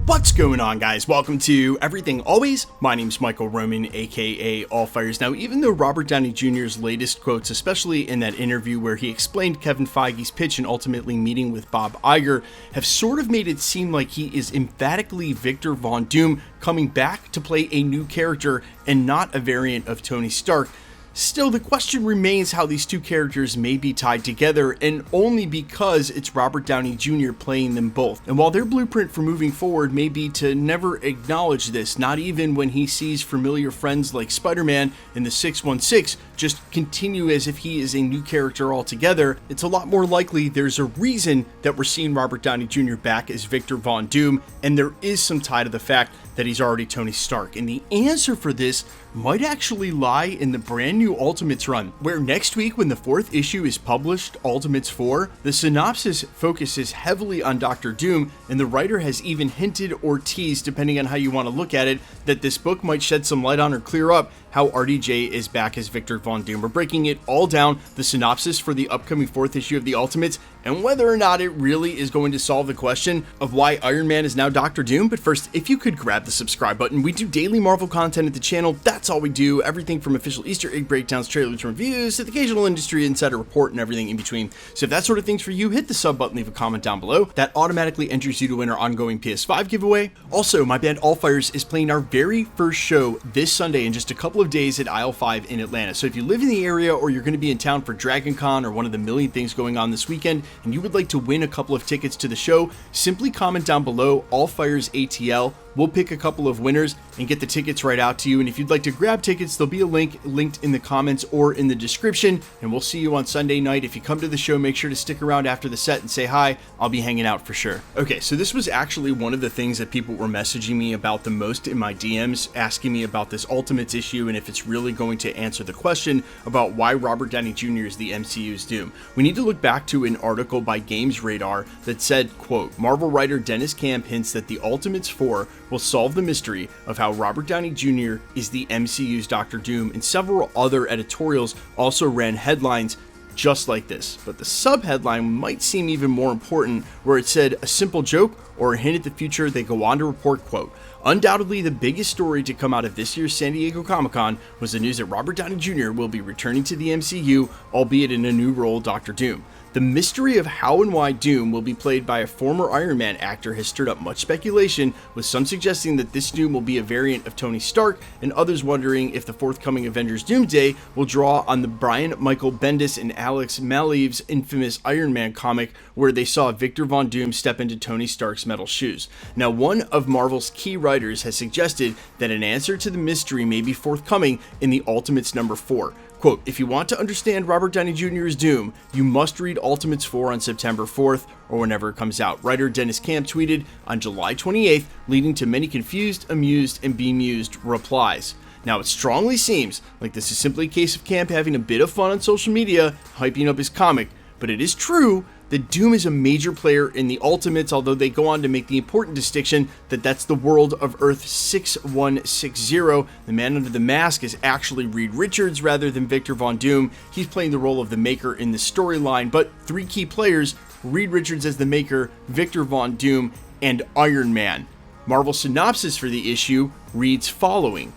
What's going on, guys? Welcome to Everything Always. My name's Michael Roman, aka Allfires. Now, even though Robert Downey Jr.'s latest quotes, especially in that interview where he explained Kevin Feige's pitch and ultimately meeting with Bob Iger, have sort of made it seem like he is emphatically Victor Von Doom coming back to play a new character and not a variant of Tony Stark, still, the question remains how these two characters may be tied together, and only because it's Robert Downey Jr. playing them both. And while their blueprint for moving forward may be to never acknowledge this, not even when he sees familiar friends like Spider-Man in the 616 just continue as if he is a new character altogether, it's a lot more likely there's a reason that we're seeing Robert Downey Jr. back as Victor Von Doom, and there is some tie to the fact that he's already Tony Stark. And the answer for this might actually lie in the brand new Ultimates run, where next week when the 4th issue is published, Ultimates 4, the synopsis focuses heavily on Dr. Doom, and the writer has even hinted or teased, depending on how you want to look at it, that this book might shed some light on or clear up how RDJ is back as Victor Von Doom. We're breaking it all down, the synopsis for the upcoming 4th issue of the Ultimates, and whether or not it really is going to solve the question of why Iron Man is now Dr. Doom. But first, if you could grab the subscribe button. We do daily Marvel content at the channel. That's all we do. Everything from official Easter egg breakdowns, trailers, reviews, to the occasional industry insider report, and everything in between. So if that sort of thing's for you, hit the sub button, leave a comment down below. That automatically enters you to win our ongoing PS5 giveaway. Also, my band Allfires is playing our very first show this Sunday in just a couple of days at Aisle 5 in Atlanta. So if you live in the area or you're going to be in town for Dragon Con or one of the million things going on this weekend, and you would like to win a couple of tickets to the show, simply comment down below Allfires ATL. We'll pick a couple of winners and get the tickets right out to you. And if you'd like to grab tickets, there'll be a link linked in the comments or in the description. And we'll see you on Sunday night. If you come to the show, make sure to stick around after the set and say hi. I'll be hanging out for sure. Okay, so this was actually one of the things that people were messaging me about the most in my DMs, asking me about this Ultimates issue and if it's really going to answer the question about why Robert Downey Jr. is the MCU's Doom. We need to look back to an article by Games Radar that said, quote, Marvel writer Dennis Camp hints that the Ultimates 4 will solve the mystery of how Robert Downey Jr. is the MCU's Dr. Doom, and several other editorials also ran headlines just like this. But the sub-headline might seem even more important, where it said, a simple joke or a hint at the future. They go on to report, quote, undoubtedly the biggest story to come out of this year's San Diego Comic-Con was the news that Robert Downey Jr. will be returning to the MCU, albeit in a new role, Dr. Doom. The mystery of how and why Doom will be played by a former Iron Man actor has stirred up much speculation, with some suggesting that this Doom will be a variant of Tony Stark, and others wondering if the forthcoming Avengers Doomsday will draw on the Brian Michael Bendis and Alex Maleev's infamous Iron Man comic, where they saw Victor Von Doom step into Tony Stark's metal shoes. Now, one of Marvel's key writers has suggested that an answer to the mystery may be forthcoming in the Ultimates number 4. Quote, if you want to understand Robert Downey Jr.'s Doom, you must read Ultimates 4 on September 4th or whenever it comes out. Writer Dennis Camp tweeted on July 28th, leading to many confused, amused, and bemused replies. Now, it strongly seems like this is simply a case of Camp having a bit of fun on social media, hyping up his comic, but it is true that Doom is a major player in the Ultimates, although they go on to make the important distinction that that's the world of Earth 6160. The man under the mask is actually Reed Richards rather than Victor Von Doom. He's playing the role of the Maker in the storyline, but 3 key players, Reed Richards as the Maker, Victor Von Doom, and Iron Man. Marvel synopsis for the issue reads following.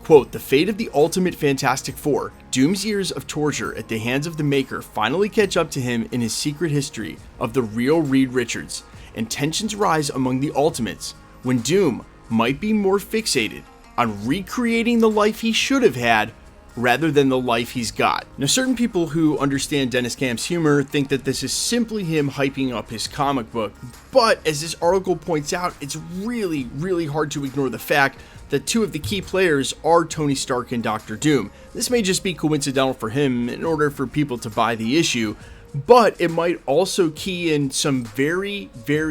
Quote, the fate of the Ultimate Fantastic Four, Doom's years of torture at the hands of the Maker finally catch up to him in his secret history of the real Reed Richards, and tensions rise among the Ultimates when Doom might be more fixated on recreating the life he should have had rather than the life he's got. Now, certain people who understand Dennis Camp's humor think that this is simply him hyping up his comic book, but as this article points out, it's really hard to ignore the fact that 2 of the key players are Tony Stark and Dr. Doom. This may just be coincidental for him in order for people to buy the issue, but it might also key in some very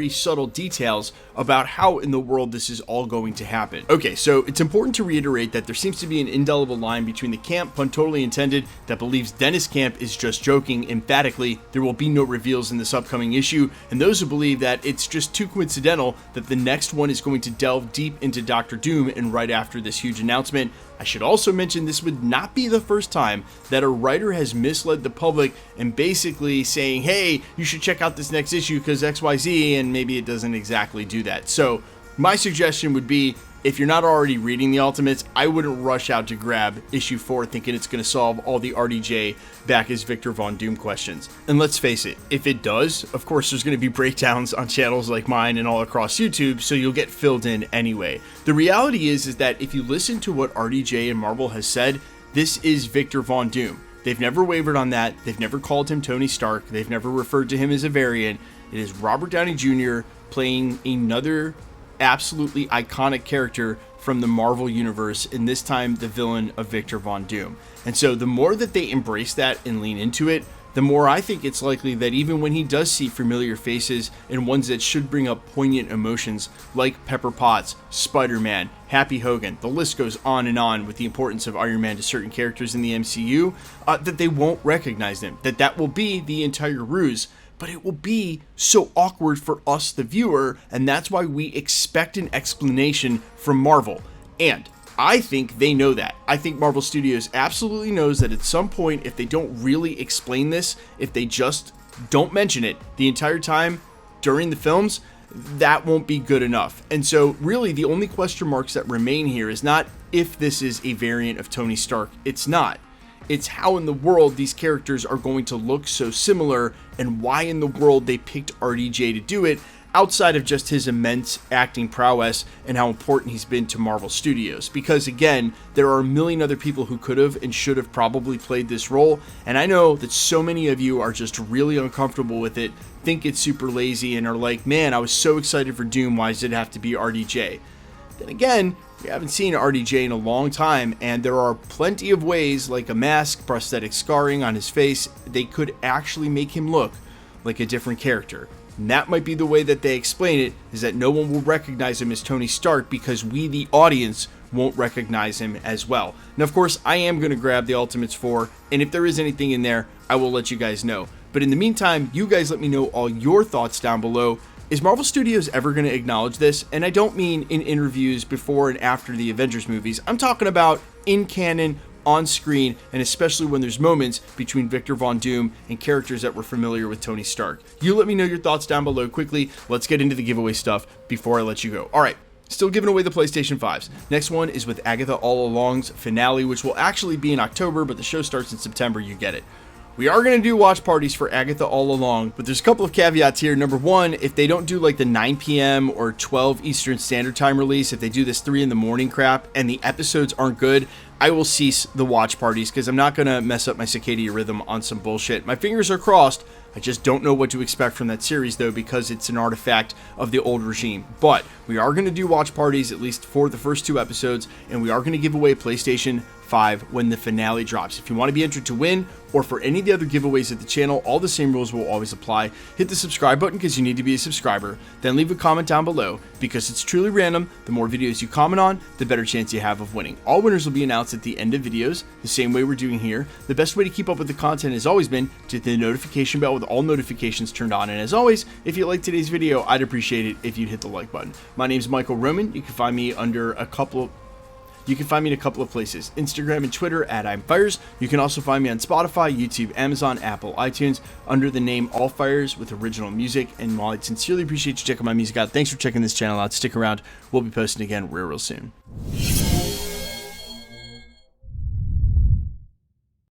subtle details about how in the world this is all going to happen. Okay, so it's important to reiterate that there seems to be an indelible line between the Camp, pun totally intended, that believes Dennis Camp is just joking emphatically there will be no reveals in this upcoming issue, and those who believe that it's just too coincidental that the next one is going to delve deep into Dr. Doom and right after this huge announcement. I should also mention this would not be the first time that a writer has misled the public and basically saying, hey, you should check out this next issue because XYZ, and maybe it doesn't exactly do that. So My suggestion would be, if you're not already reading the Ultimates, I wouldn't rush out to grab issue 4 thinking it's going to solve all the RDJ back as Victor Von Doom questions. And let's face it, if it does, of course there's going to be breakdowns on channels like mine and all across YouTube, so you'll get filled in anyway. The reality is that if you listen to what RDJ and Marvel has said, this is Victor Von Doom. They've never wavered on that. They've never called him Tony Stark. They've never referred to him as a variant. It is Robert Downey Jr. playing another absolutely iconic character from the Marvel universe, and this time the villain of Victor Von Doom. And so the more that they embrace that and lean into it, the more I think it's likely that even when he does see familiar faces and ones that should bring up poignant emotions like Pepper Potts, Spider-Man, Happy Hogan, the list goes on with the importance of Iron Man to certain characters in the MCU, that they won't recognize them, that will be the entire ruse. But it will be so awkward for us, the viewer, and that's why we expect an explanation from Marvel. And I think they know that. I think Marvel Studios absolutely knows that at some point, if they don't really explain this, if they just don't mention it the entire time during the films, that won't be good enough. And so really the only question marks that remain here is not if this is a variant of Tony Stark. It's not. It's how in the world these characters are going to look so similar and why in the world they picked RDJ to do it, outside of just his immense acting prowess and how important he's been to Marvel Studios. Because again, there are a million other people who could have and should have probably played this role, and I know that so many of you are just really uncomfortable with it, think it's super lazy, and are like, man, I was so excited for Doom, why does it have to be RDJ? Then again, we haven't seen RDJ in a long time, and there are plenty of ways, like a mask, prosthetic scarring on his face, they could actually make him look like a different character. And that might be the way that they explain it, is that no one will recognize him as Tony Stark because we, the audience, won't recognize him as well. Now, of course, I am going to grab the Ultimates 4, and if there is anything in there, I will let you guys know. But in the meantime, you guys let me know all your thoughts down below. Is Marvel Studios ever going to acknowledge this? And I don't mean in interviews before and after the Avengers movies. I'm talking about in canon, on screen, and especially when there's moments between Victor Von Doom and characters that were familiar with Tony Stark. You let me know your thoughts down below quickly. Let's get into the giveaway stuff before I let you go. All right. Still giving away the PlayStation 5s. Next one is with Agatha All Along's finale, which will actually be in October, but the show starts in September. You get it. We are going to do watch parties for Agatha All Along, but there's a couple of caveats here. Number one, if they don't do like the 9 p.m. or 12 Eastern Standard Time release, if they do this 3 in the morning crap and the episodes aren't good, I will cease the watch parties because I'm not going to mess up my circadian rhythm on some bullshit. My fingers are crossed. I just don't know what to expect from that series, though, because it's an artifact of the old regime. But we are going to do watch parties, at least for the first 2 episodes, and we are going to give away PlayStation 5 when the finale drops. If you want to be entered to win, or for any of the other giveaways at the channel, all the same rules will always apply. Hit the subscribe button because you need to be a subscriber. Then leave a comment down below because it's truly random. The more videos you comment on, the better chance you have of winning. All winners will be announced at the end of videos, the same way we're doing here. The best way to keep up with the content has always been to hit the notification bell with all notifications turned on. And as always, if you like today's video, I'd appreciate it if you'd hit the like button. My name is Michael Roman. You can find me under a couple of places, Instagram and Twitter at I'mFires. You can also find me on Spotify, YouTube, Amazon, Apple, iTunes under the name All Fires with original music. And while I'd sincerely appreciate you checking my music out, thanks for checking this channel out. Stick around. We'll be posting again real soon.